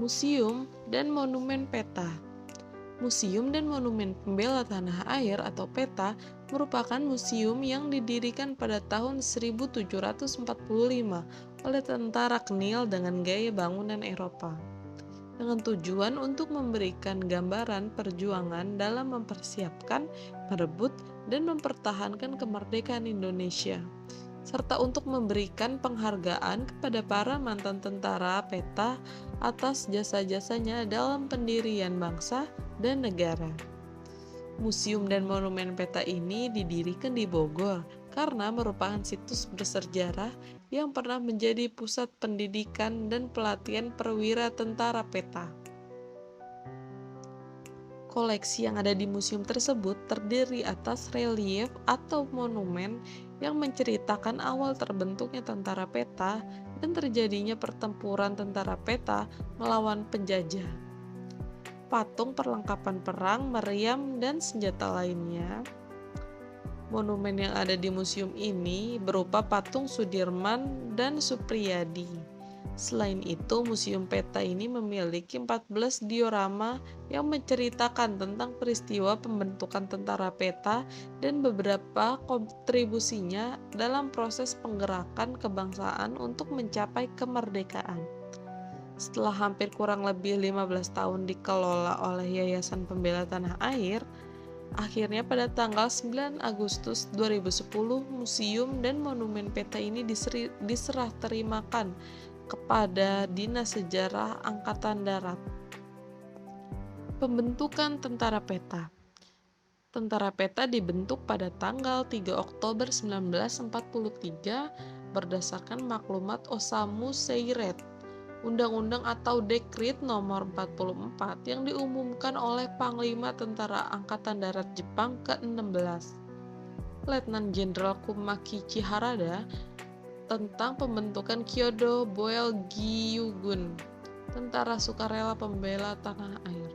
Museum dan Monumen Peta. Museum dan Monumen Pembela Tanah Air atau PETA merupakan museum yang didirikan pada tahun 1745 oleh tentara Knill dengan gaya bangunan Eropa, dengan tujuan untuk memberikan gambaran perjuangan dalam mempersiapkan, merebut, dan mempertahankan kemerdekaan Indonesia, serta untuk memberikan penghargaan kepada para mantan tentara PETA atas jasa-jasanya dalam pendirian bangsa dan negara. Museum dan Monumen PETA ini didirikan di Bogor karena merupakan situs bersejarah yang pernah menjadi pusat pendidikan dan pelatihan perwira tentara PETA. Koleksi yang ada di museum tersebut terdiri atas relief atau monumen yang menceritakan awal terbentuknya tentara PETA dan terjadinya pertempuran tentara PETA melawan penjajah. Patung perlengkapan perang, meriam, dan senjata lainnya. Monumen yang ada di museum ini berupa patung Sudirman dan Supriyadi. Selain itu, Museum PETA ini memiliki 14 diorama yang menceritakan tentang peristiwa pembentukan tentara PETA dan beberapa kontribusinya dalam proses penggerakan kebangsaan untuk mencapai kemerdekaan. Setelah hampir kurang lebih 15 tahun dikelola oleh Yayasan Pembela Tanah Air, akhirnya pada tanggal 9 Agustus 2010, Museum dan Monumen PETA ini diserah terimakan kepada Dinas Sejarah Angkatan Darat. Pembentukan Tentara PETA. Tentara PETA dibentuk pada tanggal 3 Oktober 1943 berdasarkan maklumat Osamu Seiret, Undang-Undang atau Dekrit Nomor 44 yang diumumkan oleh Panglima Tentara Angkatan Darat Jepang ke-16, Letnan Jenderal Kumakichi Harada, tentang pembentukan Kyodo Boelgyugun, Tentara Sukarela Pembela Tanah Air.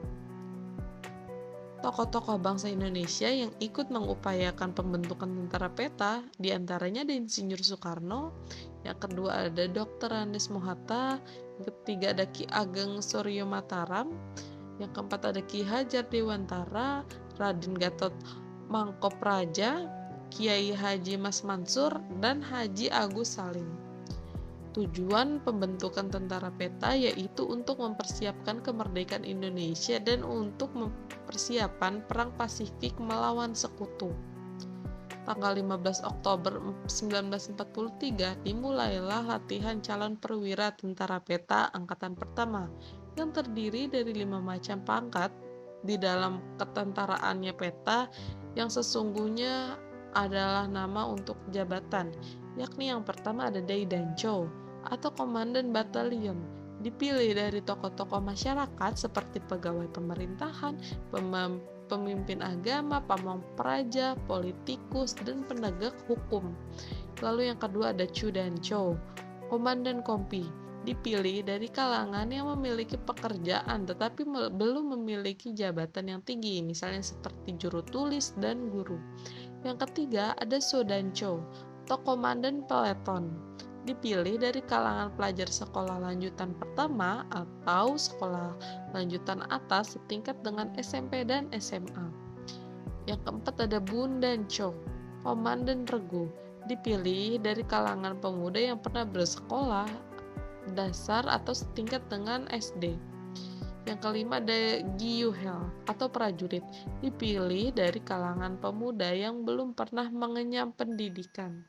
Tokoh-tokoh bangsa Indonesia yang ikut mengupayakan pembentukan tentara PETA, diantaranya ada Insinyur Soekarno, yang kedua ada Dr. Andes Mohatta, yang ketiga ada Ki Ageng Suryo Mataram, yang keempat ada Ki Hajar Dewantara, Raden Gatot Mangkopraja, Kiai Haji Mas Mansur, dan Haji Agus Salim. Tujuan pembentukan tentara PETA yaitu untuk mempersiapkan kemerdekaan Indonesia dan untuk mempersiapkan Perang Pasifik melawan sekutu. Tanggal 15 Oktober 1943 dimulailah latihan calon perwira tentara PETA Angkatan Pertama yang terdiri dari 5 macam pangkat di dalam ketentaraannya PETA yang sesungguhnya adalah nama untuk jabatan, yakni yang pertama ada Daidancho atau Komandan Batalion, dipilih dari tokoh-tokoh masyarakat seperti pegawai pemerintahan, pemimpin agama, pamong praja, politikus, dan penegak hukum. Lalu yang kedua ada Chudancho, Komandan Kompi, dipilih dari kalangan yang memiliki pekerjaan tetapi belum memiliki jabatan yang tinggi, misalnya seperti juru tulis dan guru. Yang ketiga ada Sodancho atau Komandan Peleton, dipilih dari kalangan pelajar sekolah lanjutan pertama atau sekolah lanjutan atas setingkat dengan SMP dan SMA. Yang keempat ada Bundancho, Komandan Regu, dipilih dari kalangan pemuda yang pernah bersekolah dasar atau setingkat dengan SD. Yang kelima ada Gyuhel atau prajurit, dipilih dari kalangan pemuda yang belum pernah mengenyam pendidikan.